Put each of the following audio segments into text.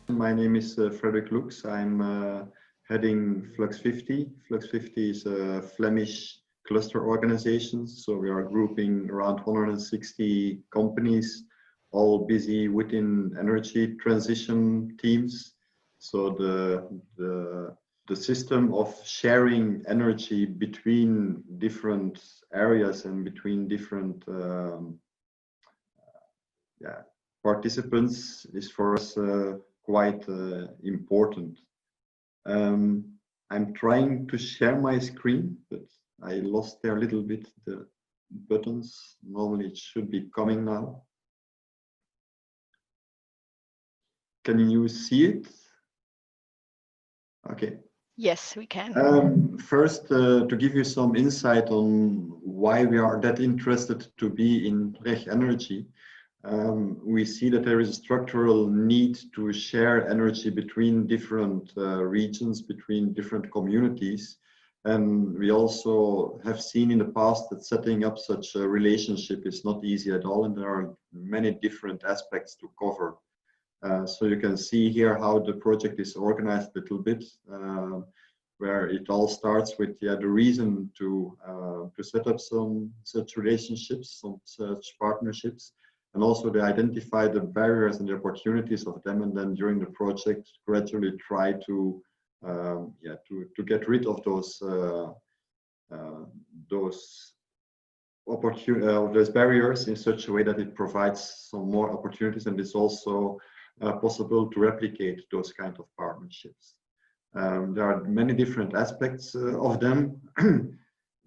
My name is Frederick Lux. I'm heading Flux 50. Flux 50 is a Flemish cluster organization. So we are grouping around 160 companies, all busy within energy transition teams. So the system of sharing energy between different areas and between different participants is for us quite important. I'm trying to share my screen, but I lost there a little bit the buttons. Normally it should be coming now. Can you see it? Okay. Yes, we can. First, to give you some insight on why we are that interested to be in RegEnergy, we see that there is a structural need to share energy between different regions, between different communities. And we also have seen in the past that setting up such a relationship is not easy at all, and there are many different aspects to cover. So you can see here how the project is organized a little bit, where it all starts with the reason to set up some such relationships, some such partnerships, and also to identify the barriers and the opportunities of them, and then during the project gradually try to get rid of those barriers in such a way that it provides some more opportunities, and it's also possible to replicate those kind of partnerships. There are many different aspects of them,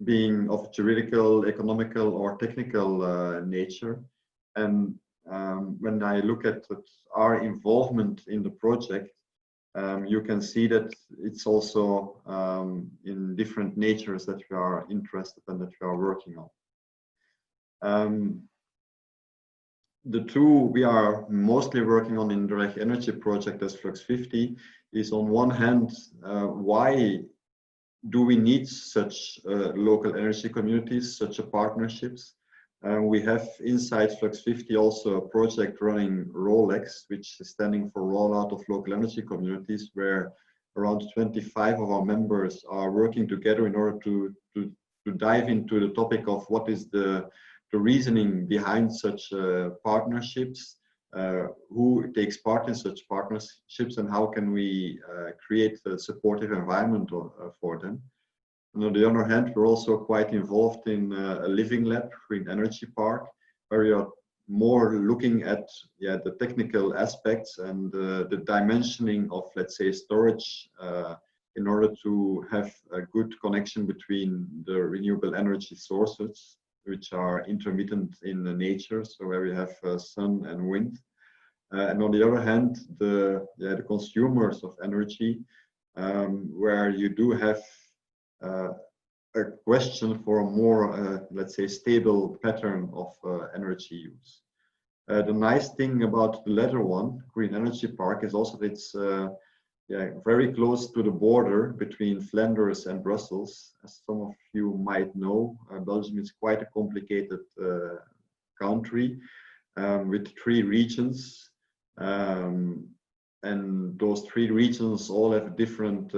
being of juridical, economical, or technical nature. And when I look at our involvement in the project, you can see that it's also in different natures that we are interested and that we are working on. The two we are mostly working on in the RegEnergy project as Flux 50 is, on one hand, why do we need such local energy communities, such partnerships? We have inside Flux 50 also a project running ROLEX, which is standing for Rollout of Local Energy Communities, where around 25 of our members are working together in order to dive into the topic of what is the reasoning behind such partnerships, who takes part in such partnerships, and how can we create a supportive environment for them. And on the other hand, we're also quite involved in a living lab, Green Energy Park, where we are more looking at the technical aspects and the dimensioning of, let's say, storage in order to have a good connection between the renewable energy sources, which are intermittent in the nature, so where we have sun and wind. And on the other hand, the consumers of energy, where you do have a question for a more, let's say, stable pattern of energy use. The nice thing about the latter one, Green Energy Park, is also that it's very close to the border between Flanders and Brussels. As some of you might know, Belgium is quite a complicated country with 3 regions. And those 3 regions all have different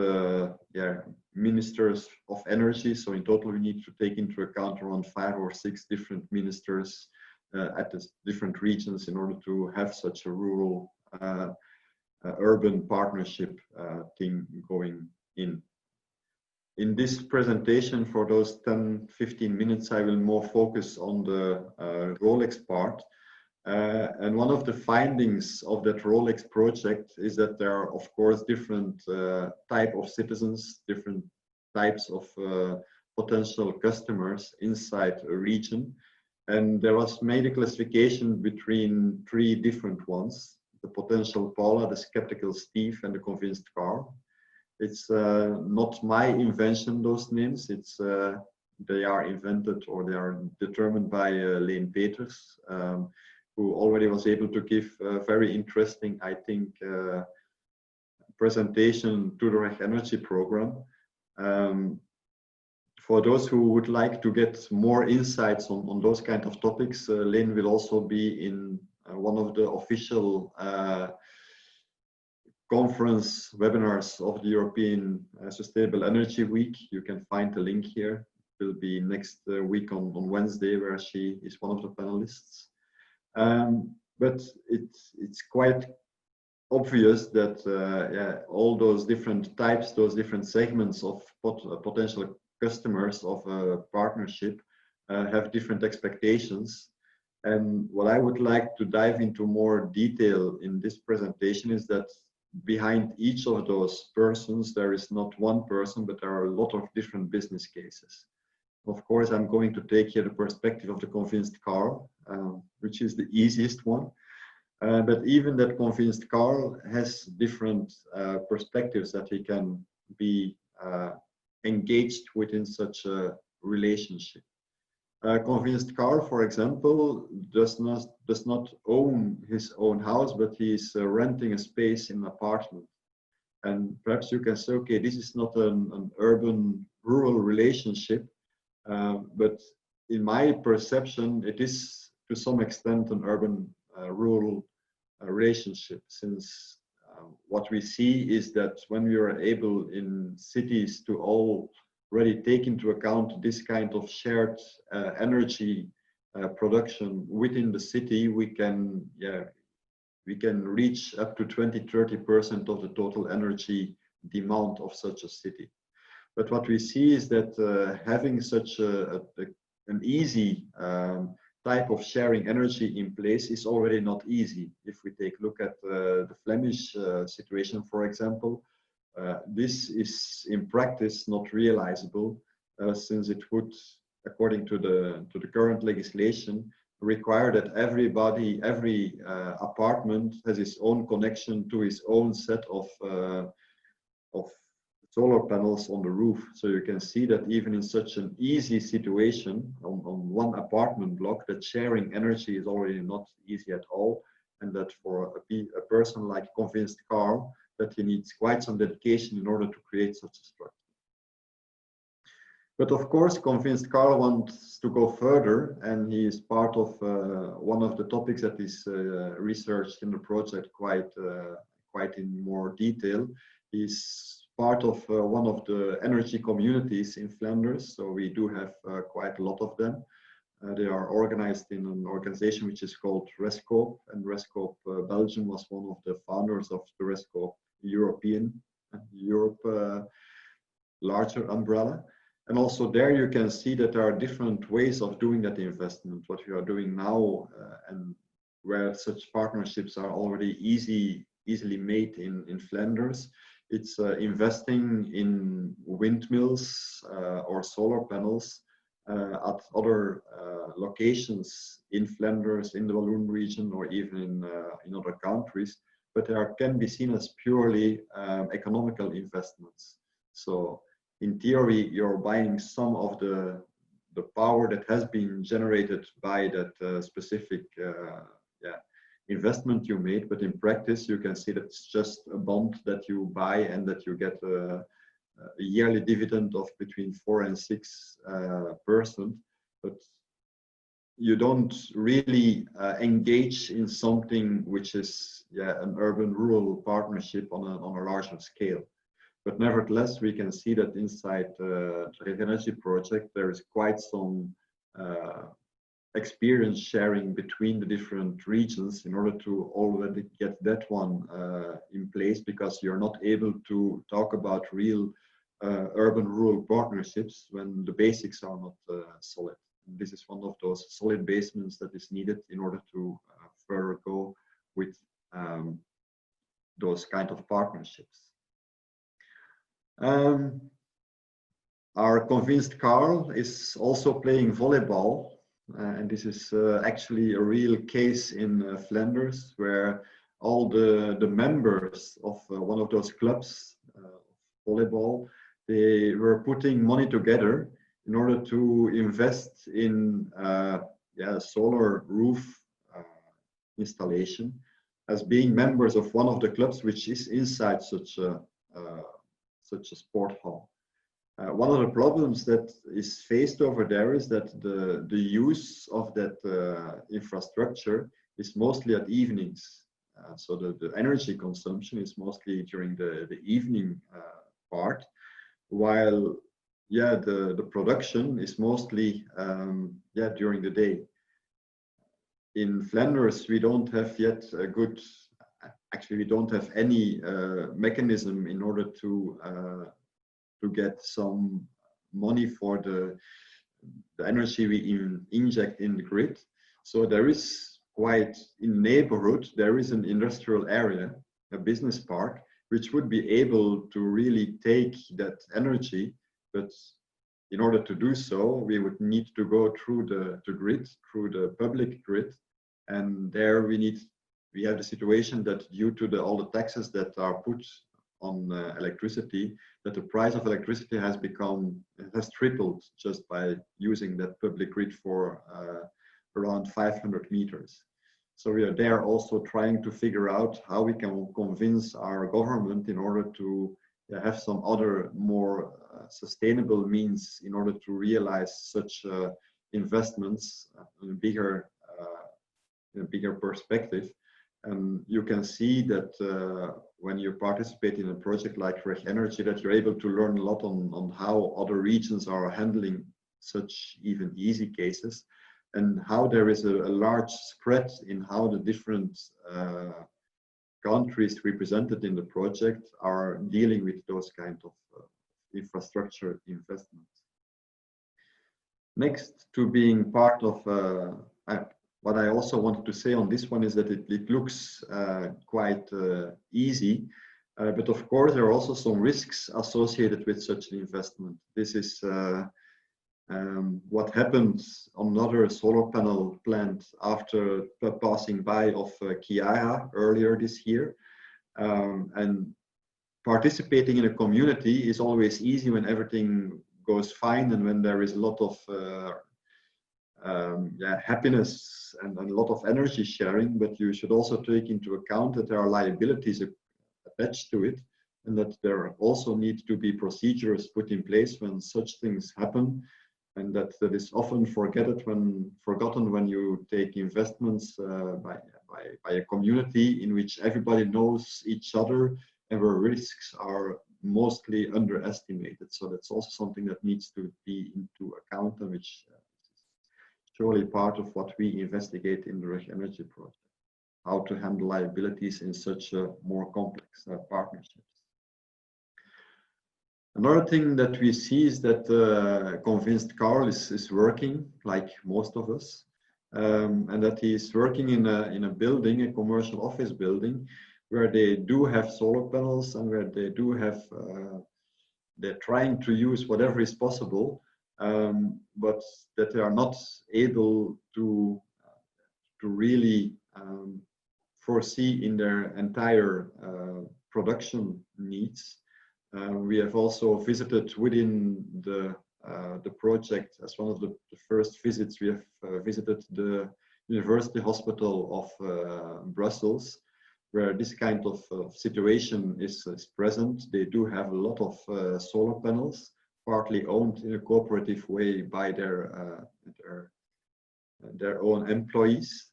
ministers of energy. So in total, we need to take into account around 5 or 6 different ministers at the different regions in order to have such a rural urban partnership thing going in. In this presentation, for those 10-15 minutes, I will more focus on the ROLEX part. And one of the findings of that ROLEX project is that there are, of course, different type of citizens, different types of potential customers inside a region. And there was made a classification between 3 different ones: the potential Paula, the skeptical Steve, and the convinced Carl. It's not my invention, those names. It's they are invented, or they are determined by Leen Peters, who already was able to give a very interesting, I think, presentation to the RegEnergy program. For those who would like to get more insights on those kind of topics, Leen will also be in one of the official conference webinars of the European Sustainable Energy Week. You can find the link here. It will be next week on Wednesday, where she is one of the panelists. But it's quite obvious that yeah, all those different types, those different segments of potential customers of a partnership have different expectations. And what I would like to dive into more detail in this presentation is that behind each of those persons, there is not one person, but there are a lot of different business cases. Of course, I'm going to take here the perspective of the convinced Carl, which is the easiest one. But even that convinced Carl has different perspectives that he can be engaged within such a relationship. Convinced Carl, for example, does not own his own house, but he is renting a space in an apartment. And perhaps you can say, okay, this is not an urban-rural relationship, but in my perception, it is to some extent an urban-rural relationship, since what we see is that when we are able in cities to already take into account this kind of shared energy production within the city, we can reach up to 20–30% of the total energy demand of such a city. But what we see is that having such an easy type of sharing energy in place is already not easy. If we take a look at the Flemish situation, for example, this is in practice not realizable, since it would, according to the current legislation, require that every apartment has its own connection to its own set of solar panels on the roof. So you can see that even in such an easy situation on one apartment block, that sharing energy is already not easy at all, and that for a person like convinced Carl, that he needs quite some dedication in order to create such a structure. But of course, convinced Carl wants to go further, and he is part of one of the topics that is researched in the project quite in more detail. He's part of one of the energy communities in Flanders, so we do have quite a lot of them. They are organized in an organization which is called RegEnergy, and RegEnergy Belgium was one of the founders of the RegEnergy Europe larger umbrella. And also there you can see that there are different ways of doing that investment. What we are doing now, and where such partnerships are already easily made in Flanders, it's investing in windmills or solar panels at other locations in Flanders, in the Walloon region, or even in other countries, but they can be seen as purely economical investments. So in theory, you're buying some of the power that has been generated by that specific investment you made, but in practice you can see that it's just a bond that you buy and that you get a yearly dividend of between 4 and 6%, but you don't really engage in something which is an urban-rural partnership on a larger scale. But nevertheless, we can see that inside the RegEnergy project there is quite some experience sharing between the different regions in order to already get that one in place, because you're not able to talk about real urban-rural partnerships when the basics are not solid. And this is one of those solid basements that is needed in order to further go with those kind of partnerships. Our convinced Carl is also playing volleyball. And this is actually a real case in Flanders, where all the members of one of those clubs, volleyball, they were putting money together in order to invest in solar roof installation, as being members of one of the clubs which is inside such a sport hall. One of the problems that is faced over there is that the use of that infrastructure is mostly at evenings. So the energy consumption is mostly during the evening part, while the production is mostly during the day. In Flanders, we don't have yet a good, actually we don't have any mechanism in order to get some money for the energy we inject in the grid. So there is quite, in neighborhood, there is an industrial area, a business park, which would be able to really take that energy, but in order to do so, we would need to go through the grid, through the public grid, and there we have the situation that due to all the taxes that are put on electricity, that the price of electricity has tripled just by using that public grid for around 500 meters. So we are there also trying to figure out how we can convince our government in order to have some other more sustainable means in order to realize such investments in a bigger perspective. And you can see that when you participate in a project like RegEnergy, that you're able to learn a lot on how other regions are handling such even easy cases, and how there is a large spread in how the different countries represented in the project are dealing with those kind of infrastructure investments. Next to being part of what I also wanted to say on this one is that it looks quite easy, but of course there are also some risks associated with such an investment. This is what happened on another solar panel plant after passing by of Chiara earlier this year. And participating in a community is always easy when everything goes fine and when there is a lot of happiness and a lot of energy sharing, but you should also take into account that there are liabilities attached to it, and that there also need to be procedures put in place when such things happen, and that is often forgotten when you take investments by a community in which everybody knows each other and where risks are mostly underestimated. So that's also something that needs to be into account, and which surely part of what we investigate in the RegEnergy project, how to handle liabilities in such more complex partnerships. Another thing that we see is that Convinced Carl is working, like most of us, and that he is working in a building, a commercial office building, where they do have solar panels and where they do have, they're trying to use whatever is possible, but that they are not able to really foresee in their entire production needs. We have also visited within the project, as one of the first visits, we have visited the University Hospital of Brussels, where this kind of situation is present. They do have a lot of solar panels, partly owned in a cooperative way by their own employees,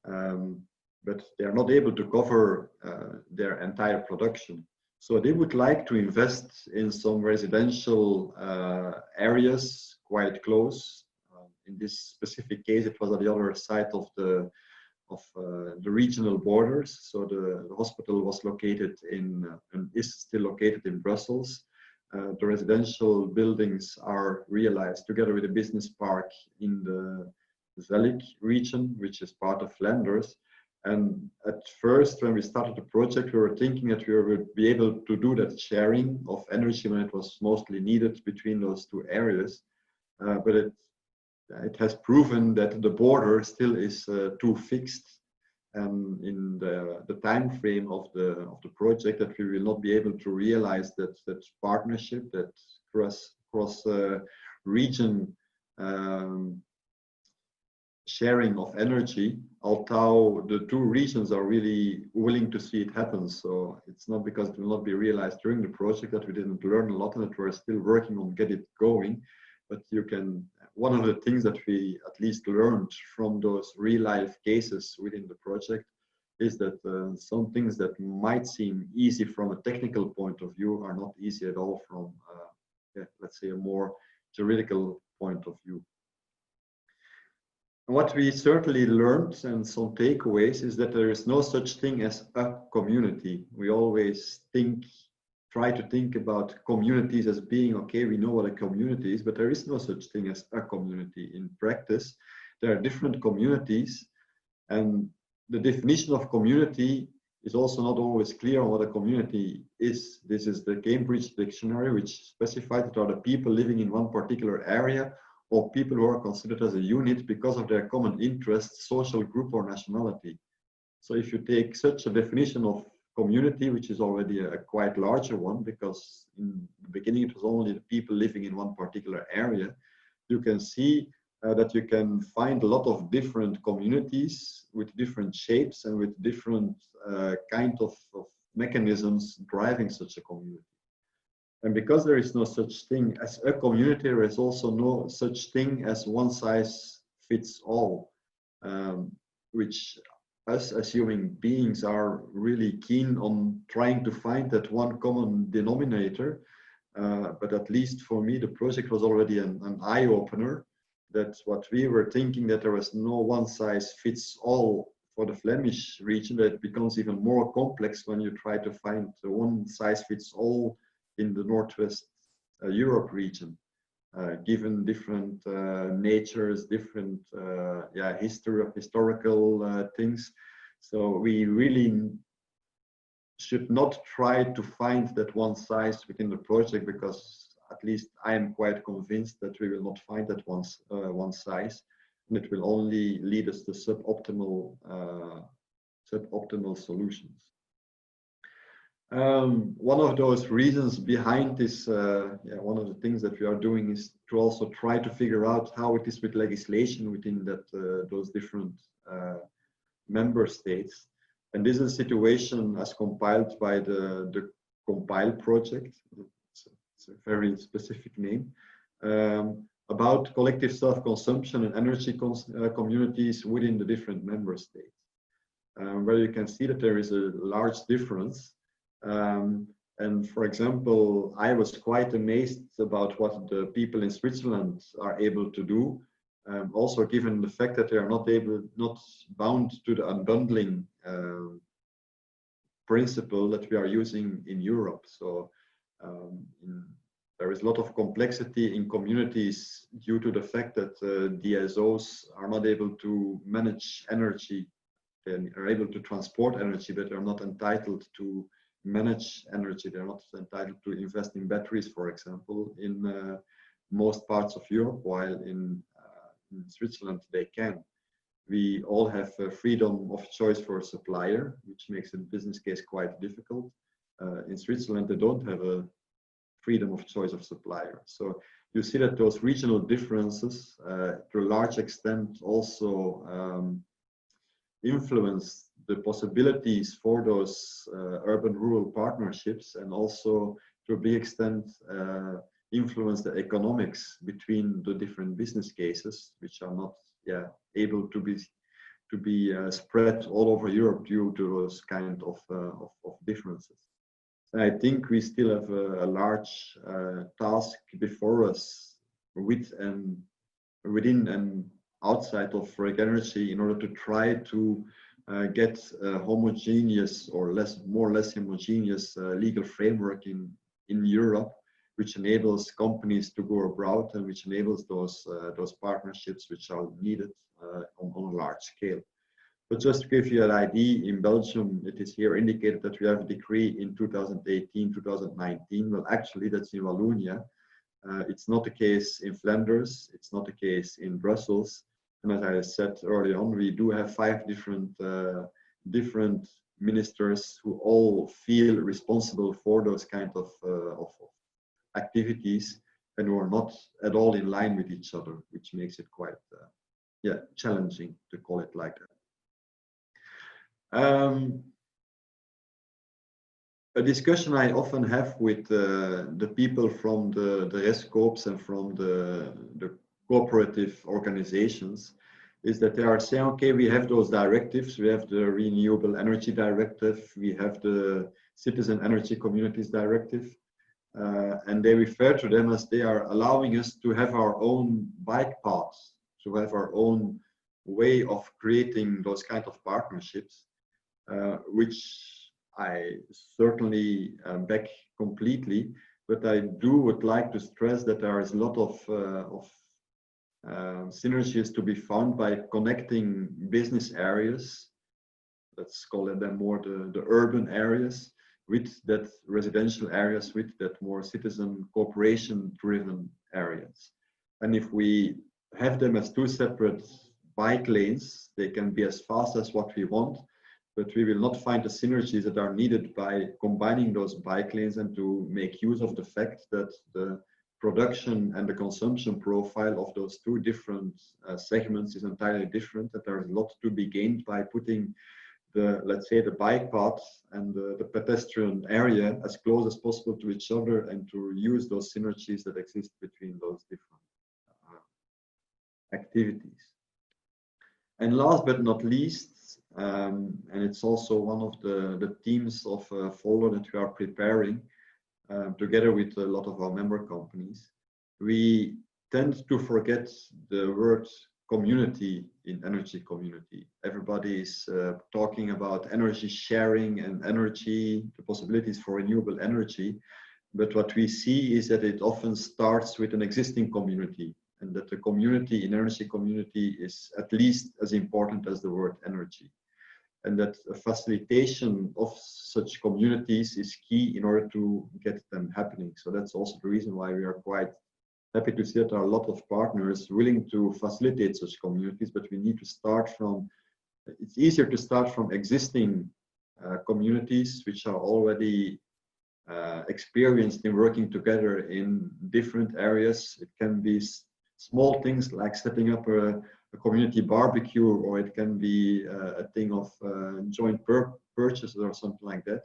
but they are not able to cover their entire production. So they would like to invest in some residential areas quite close. In this specific case, it was on the other side of the regional borders. So the hospital was located in, and is still located in Brussels. The residential buildings are realized together with a business park in the Zellik region, which is part of Flanders. And at first, when we started the project, we were thinking that we would be able to do that sharing of energy when it was mostly needed between those two areas. But it has proven that the border still is too fixed, and in the time frame of the project, that we will not be able to realize that partnership, that cross region sharing of energy, although the two regions are really willing to see it happen. So it's not because it will not be realized during the project that we didn't learn a lot and that we're still working on get it going. But one of the things that we at least learned from those real life cases within the project is that some things that might seem easy from a technical point of view are not easy at all from, let's say, a more juridical point of view. What we certainly learned, and some takeaways, is that there is no such thing as a community. We always try to think about communities as being, okay, we know what a community is, but there is no such thing as a community. In practice, there are different communities, and the definition of community is also not always clear on what a community is. This is the Cambridge Dictionary, which specifies that are the people living in one particular area, or people who are considered as a unit because of their common interests, social group, or nationality. So if you take such a definition of community, which is already a quite larger one, because in the beginning it was only the people living in one particular area, you can see that you can find a lot of different communities with different shapes and with different kind of mechanisms driving such a community. And because there is no such thing as a community, there is also no such thing as one size fits all, which us as human beings are really keen on trying to find that one common denominator. But at least for me, the project was already an eye-opener. That's what we were thinking, that there was no one size fits all for the Flemish region, that it becomes even more complex when you try to find the one size fits all in the Northwest Europe region, given different natures, different historical things. So we really should not try to find that one size within the project, because at least I am quite convinced that we will not find that one size, and it will only lead us to suboptimal solutions. One of those reasons behind this, one of the things that we are doing is to also try to figure out how it is with legislation within those different member states. And this is a situation as compiled by the Compile project. It's a very specific name, about collective self-consumption and energy communities within the different member states, where you can see that there is a large difference. And for example, I was quite amazed about what the people in Switzerland are able to do, also given the fact that they are not bound to the unbundling principle that we are using in Europe. So there is a lot of complexity in communities due to the fact that DSOs are not able to manage energy. They are able to transport energy, but they are not entitled to manage energy. They're not entitled to invest in batteries, for example, in most parts of Europe, while in Switzerland they can. We all have freedom of choice for a supplier, which makes the business case quite difficult. In Switzerland, they don't have a freedom of choice of supplier. So you see that those regional differences, to a large extent, also influence the possibilities for those urban-rural partnerships, and also to a big extent influence the economics between the different business cases, which are not able to be spread all over Europe due to those kind of differences. And I think we still have a large task before us within and outside of RegEnergy in order to try to get a homogeneous or more or less homogeneous legal framework in Europe, which enables companies to go abroad and which enables those partnerships which are needed on a large scale. But just to give you an idea, in Belgium, it is here indicated that we have a decree in 2018, 2019. Well, actually, that's in Wallonia. It's not the case in Flanders. It's not the case in Brussels. And as I said early on, we do have 5 different ministers who all feel responsible for those kind of activities, and who are not at all in line with each other, which makes it quite challenging, to call it like that. A discussion I often have with the people from the ResCoops and from the cooperative organizations is that they are saying, okay, we have those directives, we have the Renewable Energy Directive, we have the Citizen Energy Communities Directive, and they refer to them as they are allowing us to have our own bike paths, to have our own way of creating those kind of partnerships, which I certainly back completely, but I would like to stress that there is a lot of synergies to be found by connecting business areas, let's call it them more the urban areas, with that residential areas, with that more citizen cooperation driven areas. And if we have them as two separate bike lanes, they can be as fast as what we want, but we will not find the synergies that are needed by combining those bike lanes and to make use of the fact that the production and the consumption profile of those two different segments is entirely different, that there is a lot to be gained by putting the, let's say, the bike path and the pedestrian area as close as possible to each other, and to use those synergies that exist between those different activities. And last but not least, and it's also one of the themes of a folder that we are preparing together with a lot of our member companies, we tend to forget the word community in energy community. Everybody is talking about energy sharing and energy, the possibilities for renewable energy. But what we see is that it often starts with an existing community, and that the community in energy community is at least as important as the word energy. And that a facilitation of such communities is key in order to get them happening. So that's also the reason why we are quite happy to see that there are a lot of partners willing to facilitate such communities, but we need to start from, it's easier to start from existing communities which are already experienced in working together in different areas. It can be small things like setting up a community barbecue, or it can be a thing of joint purchases or something like that.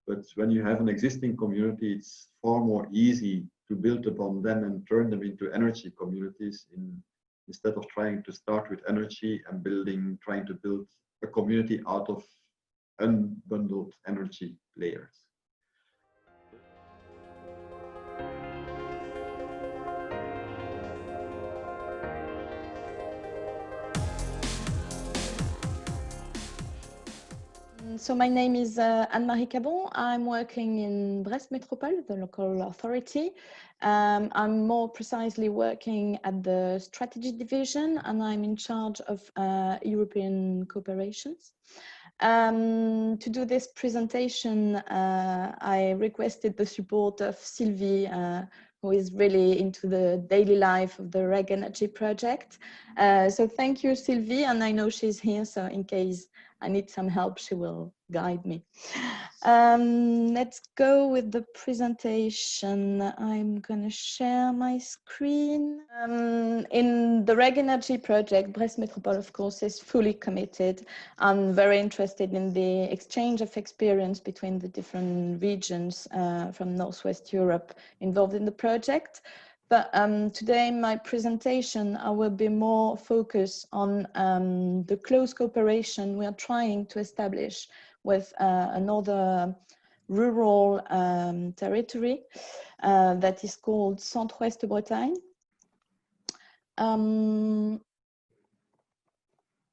But when you have an existing community, it's far more easy to build upon them and turn them into energy communities instead of trying to start with energy and trying to build a community out of unbundled energy layers. So my name is Anne-Marie Cabon. I'm working in Brest Métropole, the local authority. I'm more precisely working at the strategy division, and I'm in charge of European cooperations. To do this presentation, I requested the support of Sylvie, who is really into the daily life of the RegEnergy project. So thank you, Sylvie, and I know she's here, so in case I need some help, she will guide me. Let's go with the presentation. I'm going to share my screen. In the RegEnergy project, Brest Métropole, of course, is fully committed. I'm very interested in the exchange of experience between the different regions from Northwest Europe involved in the project. But today in my presentation, I will be more focused on the close cooperation we are trying to establish with another rural territory that is called Centre-Ouest Bretagne.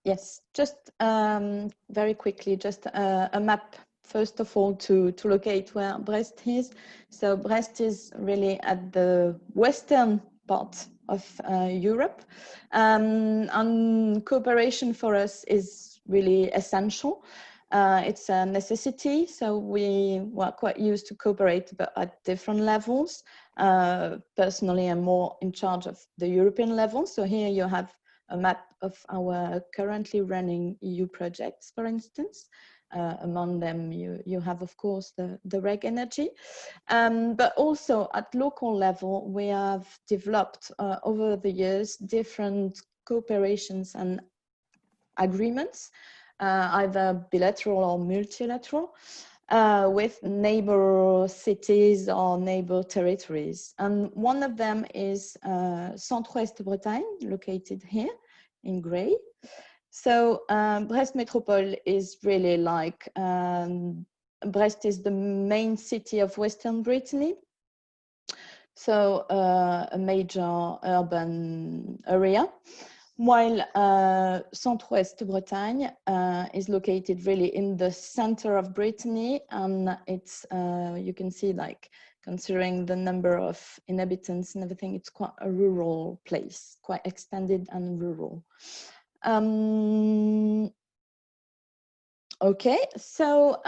Yes, just very quickly, just a map. First of all, to locate where Brest is. So Brest is really at the western part of Europe. And cooperation for us is really essential. It's a necessity. So we were quite used to cooperate, but at different levels. Personally, I'm more in charge of the European level. So here you have a map of our currently running EU projects, for instance. Among them, you have, of course, the RegEnergy. But also at local level, we have developed over the years different cooperations and agreements, either bilateral or multilateral, with neighbor cities or neighbor territories. And one of them is Centre-Ouest Bretagne, located here in gray. So Brest Metropole is really like, Brest is the main city of Western Brittany. So a major urban area, while Centre-Ouest Bretagne is located really in the center of Brittany, and it's, you can see, like, considering the number of inhabitants and everything, it's quite a rural place, quite extended and rural. Okay, so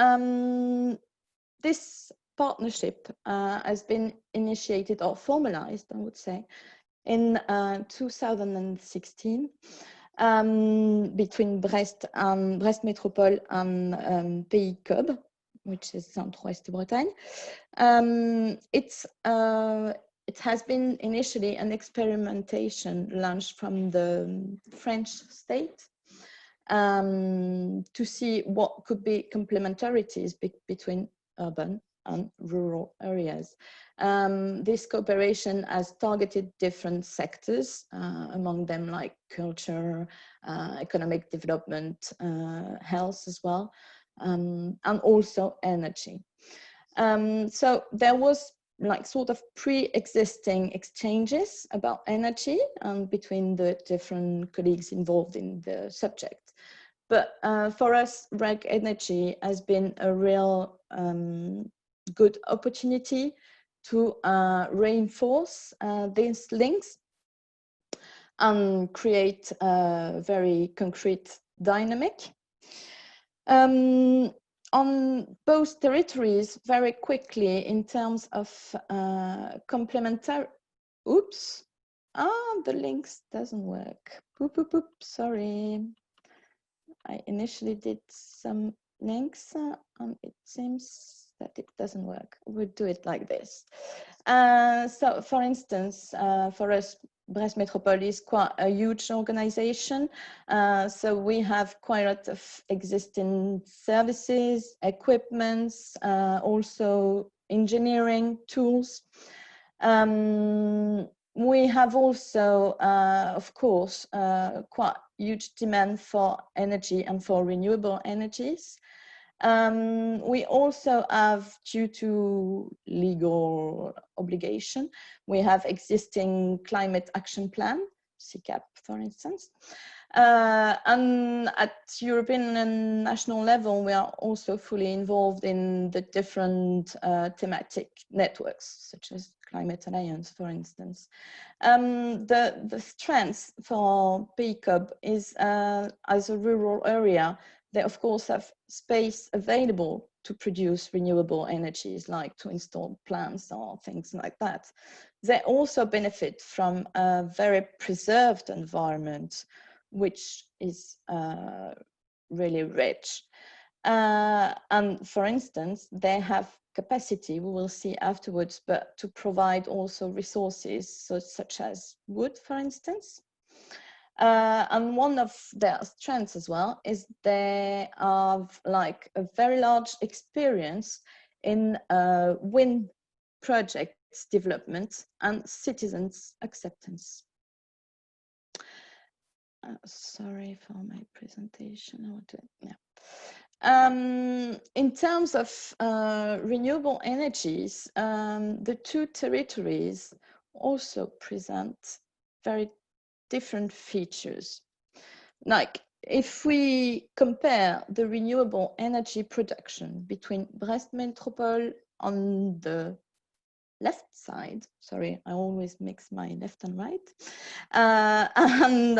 this partnership has been initiated or formalized, I would say, in 2016 between Brest Métropole and Pays Cob, which is Centre-Ouest Bretagne. It has been initially an experimentation launched from the French state to see what could be complementarities between urban and rural areas. This cooperation has targeted different sectors, among them like culture, economic development, health as well, and also energy. So there was like sort of pre-existing exchanges about energy between the different colleagues involved in the subject. But for us, RegEnergy has been a real good opportunity to reinforce these links and create a very concrete dynamic. On both territories, very quickly, in terms of complementary, oops, the links doesn't work. Boop, boop, boop, sorry. I initially did some links and it seems that it doesn't work. We'll do it like this. So for instance, for us, Brest Métropole is quite a huge organization. So we have quite a lot of existing services, equipments, also engineering tools. We have also, of course, quite huge demand for energy and for renewable energies. We also have, due to legal obligation, we have existing climate action plan, CCAP, for instance. And at European and national level, we are also fully involved in the different thematic networks, such as Climate Alliance, for instance. The strength for Pays Cob is, as a rural area, they of course have space available to produce renewable energies, like to install plants or things like that. They also benefit from a very preserved environment, which is really rich. And for instance, they have capacity, we will see afterwards, but to provide also resources, such as wood, for instance. And one of their strengths as well is they have like a very large experience in wind projects development and citizens acceptance. Sorry for my presentation. I want to, yeah. In terms of renewable energies, the two territories also present very different features. Like, if we compare the renewable energy production between Brest Métropole on the left side, sorry, I always mix my left and right, and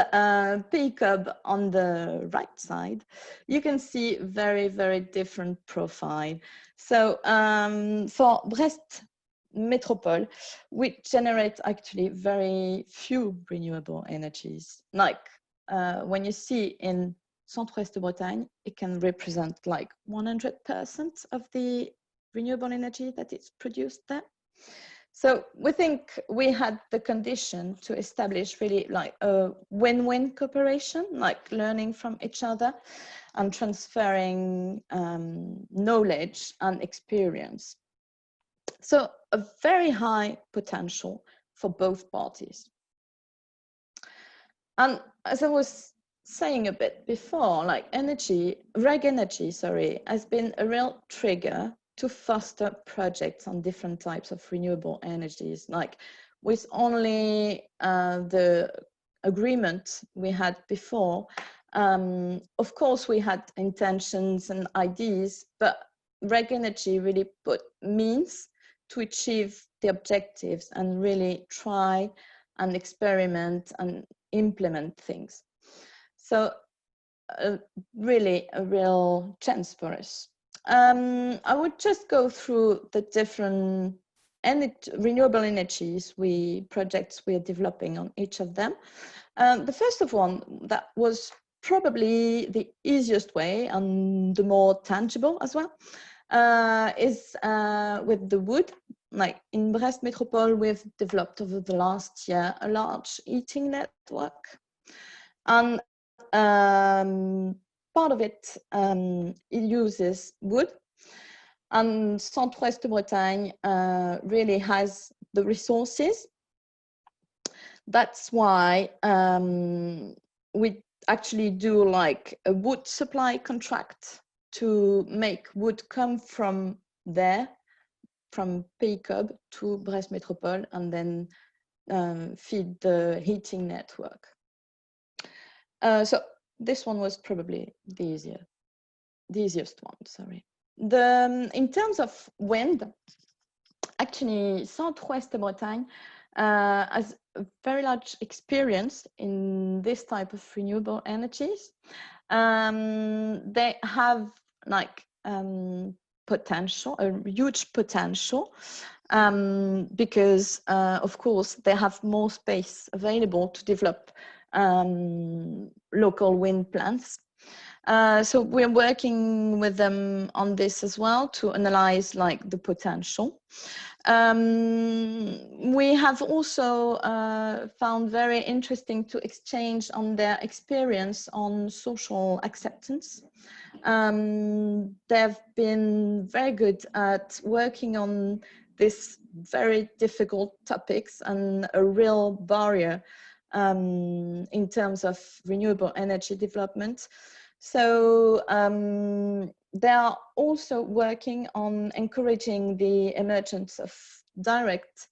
Pays Cob on the right side, you can see very, very different profile. So for Brest Métropole, we generate actually very few renewable energies. Like when you see in Centre-Ouest Bretagne, it can represent like 100% of the renewable energy that is produced there. So we think we had the condition to establish really like a win-win cooperation, like learning from each other and transferring knowledge and experience. So a very high potential for both parties. And as I was saying a bit before, like RegEnergy, sorry, has been a real trigger to foster projects on different types of renewable energies. Like with only the agreement we had before, of course we had intentions and ideas, but RegEnergy really put means to achieve the objectives and really try and experiment and implement things. So really a real chance for us. I would just go through the different renewable energies projects we are developing on each of them. The first of one that was probably the easiest way and the more tangible as well is with the wood. Like in Brest Métropole, we've developed over the last year a large heating network. And part of it, it uses wood. And Centre-Ouest Bretagne really has the resources. That's why we actually do like a wood supply contract to make wood come from there, from PICOB to Brest Métropole, and then feed the heating network. So this one was probably the easiest one, sorry. In terms of wind, actually Centre-Ouest Bretagne has a very large experience in this type of renewable energies. They have like potential, a huge potential, because of course they have more space available to develop local wind plants. So we're working with them on this as well to analyze like the potential. We have also found very interesting to exchange on their experience on social acceptance. They've been very good at working on these very difficult topics and a real barrier in terms of renewable energy development. So they are also working on encouraging the emergence of direct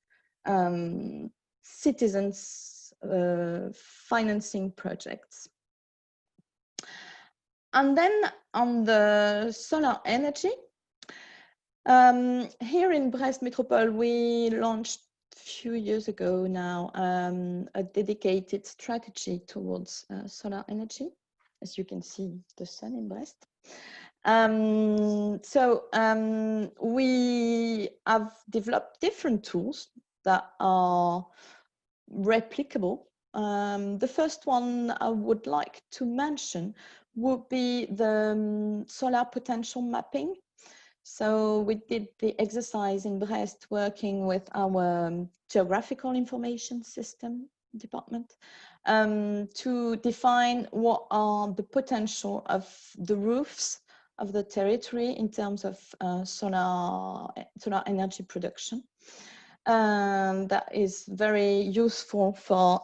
citizens financing projects. And then on the solar energy, here in Brest Métropole, we launched a few years ago now a dedicated strategy towards solar energy. As you can see, the sun in Brest. We have developed different tools that are replicable. The first one I would like to mention would be the solar potential mapping. So we did the exercise in Brest working with our geographical information system department to define what are the potential of the roofs of the territory in terms of solar energy production. That is very useful for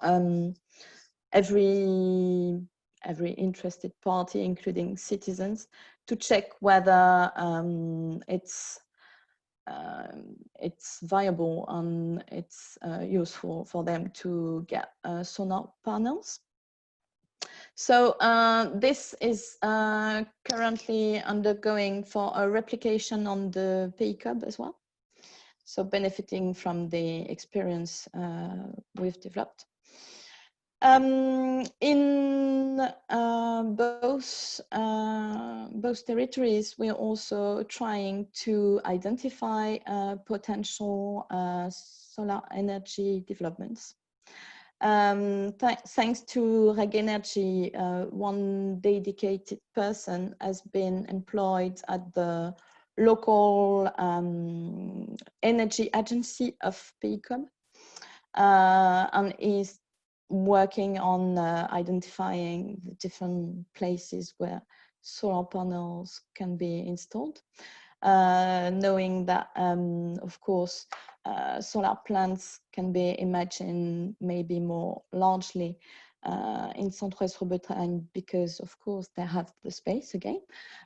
every interested party, including citizens, to check whether it's viable and it's useful for them to get solar panels. So this is currently undergoing for a replication on the PICOB as well. So benefiting from the experience we've developed. In both territories, we're also trying to identify potential solar energy developments. Thanks to RegEnergy, one dedicated person has been employed at the local energy agency of PICOB and is working on identifying the different places where solar panels can be installed, knowing that, of course, solar plants can be imagined maybe more largely in Centre-Ouest Bretagne because, of course, they have the space again.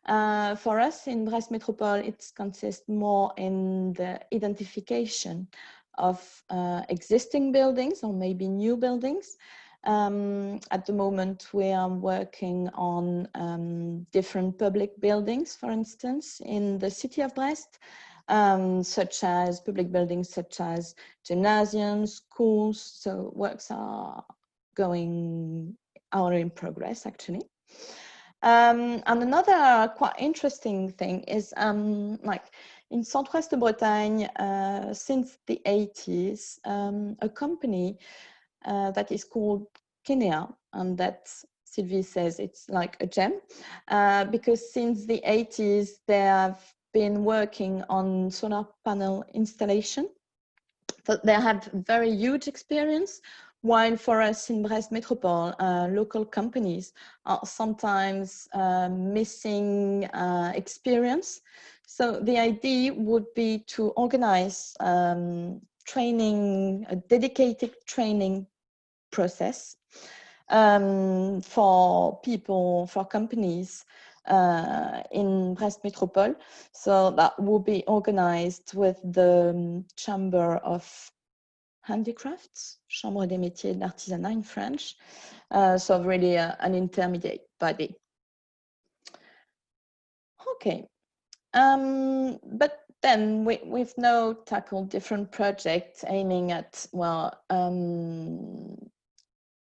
For us in Brest Métropole, it consists more in the identification of existing buildings or maybe new buildings. At the moment, we are working on different public buildings, for instance, in the city of Brest, such as public buildings such as gymnasiums, schools. So works are in progress, actually. And another quite interesting thing is like in Centre-Ouest Bretagne, since the 80s, a company that is called Kenea, and that Sylvie says it's like a gem, because since the 80s, they have been working on solar panel installation. So they have very huge experience, while for us in Brest Métropole, local companies are sometimes missing experience. So the idea would be to organize training, a dedicated training process for people, for companies in Brest Métropole. So that will be organized with the Chamber of Handicrafts, Chambre des métiers de l'artisanat in French. So really an intermediate body. Okay. But then we've now tackled different projects aiming at, well,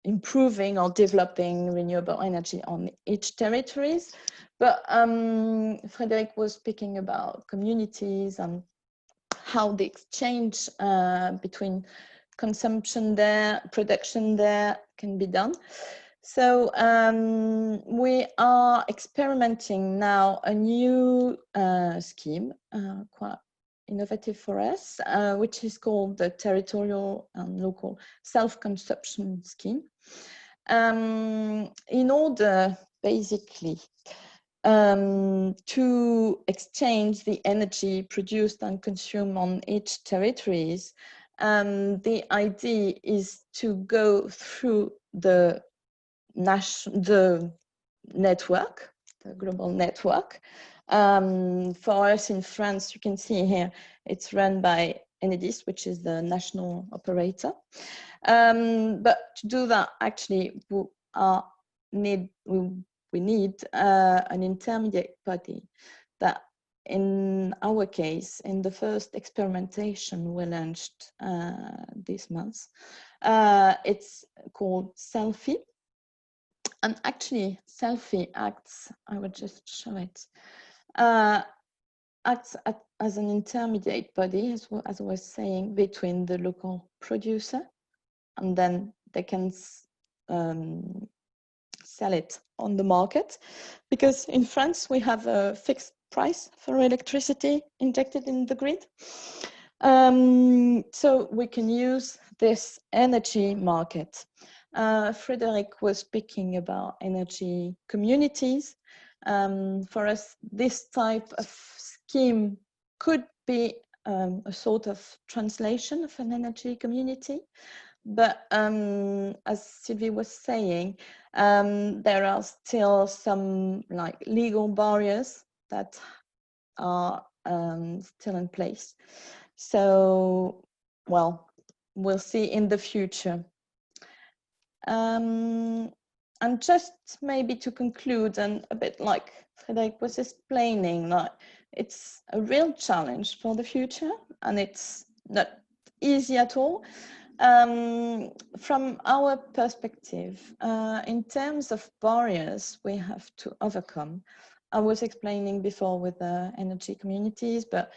improving or developing renewable energy on each territories. But Frédéric was speaking about communities and how the exchange between consumption there, production there can be done. So we are experimenting now a new scheme, quite innovative for us, which is called the Territorial and Local Self-Conception Scheme. In order, basically, to exchange the energy produced and consumed on each territories, the idea is to go through the network, the global network. For us in France, you can see here, it's run by Enedis, which is the national operator. But to do that, actually, we need an intermediate body that, in our case, in the first experimentation we launched this month, it's called Selfie. And actually, Selfie acts, I will just show it, acts as an intermediate body, as I was saying, between the local producer, and then they can sell it on the market, because in France we have a fixed price for electricity injected in the grid. So we can use this energy market. Frédéric was speaking about energy communities. For us, this type of scheme could be a sort of translation of an energy community. But as Sylvie was saying, there are still some like legal barriers that are still in place. So, well, we'll see in the future. And just maybe to conclude, and a bit like Frédéric was explaining, like, it's a real challenge for the future, and it's not easy at all. From our perspective, in terms of barriers we have to overcome, I was explaining before with the energy communities, but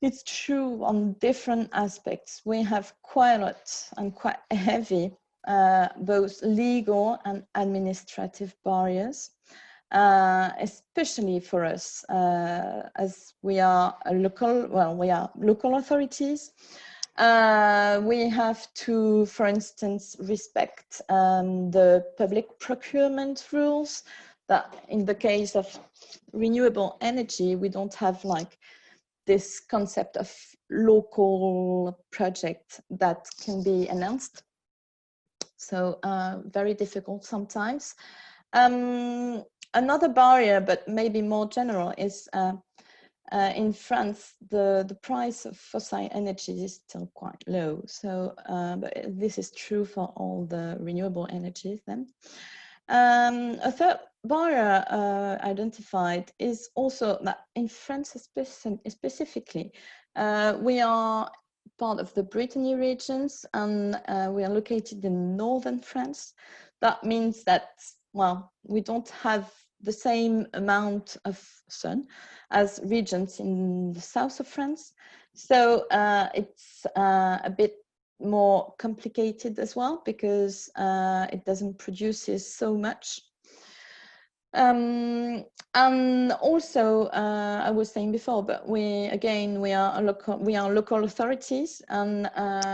it's true on different aspects. We have quite a lot and quite heavy both legal and administrative barriers, especially for us as we are local authorities. We have to, for instance, respect the public procurement rules. That in the case of renewable energy, we don't have like this concept of local project that can be announced. So very difficult sometimes. Another barrier, but maybe more general, is in France, the price of fossil energy is still quite low. So but this is true for all the renewable energies then. A third barrier identified is also that in France specifically, we are part of the Brittany regions, and we are located in northern France. That means that, well, we don't have the same amount of sun as regions in the south of France. So it's a bit more complicated as well, because it doesn't produce so much. And also, I was saying before, but we are local authorities, and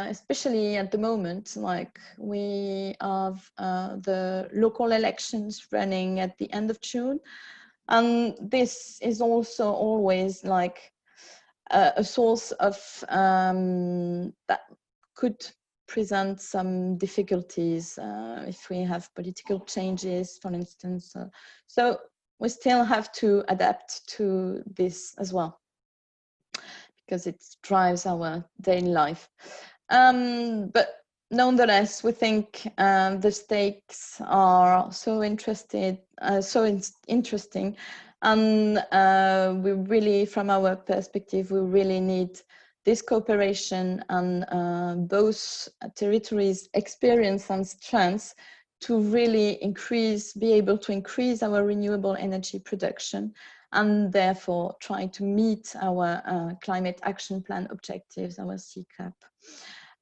especially at the moment, like we have the local elections running at the end of June, and this is also always like a source of that could present some difficulties if we have political changes, for instance. So we still have to adapt to this as well, because it drives our daily life. But nonetheless, we think the stakes are so interesting, and we really, from our perspective, we really need this cooperation and both territories' experience and strengths to really be able to increase our renewable energy production, and therefore try to meet our climate action plan objectives, our CCAP.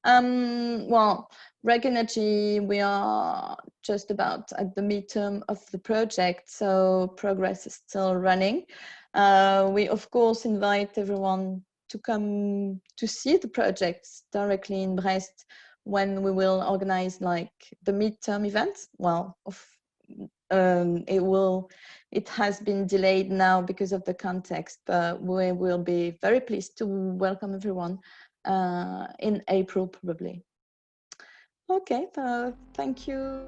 Well, RegEnergy, we are just about at the midterm of the project, so progress is still running. We, of course, invite everyone to come to see the projects directly in Brest when we will organize like the midterm events. Well, it has been delayed now because of the context, but we will be very pleased to welcome everyone in April probably. Okay, thank you.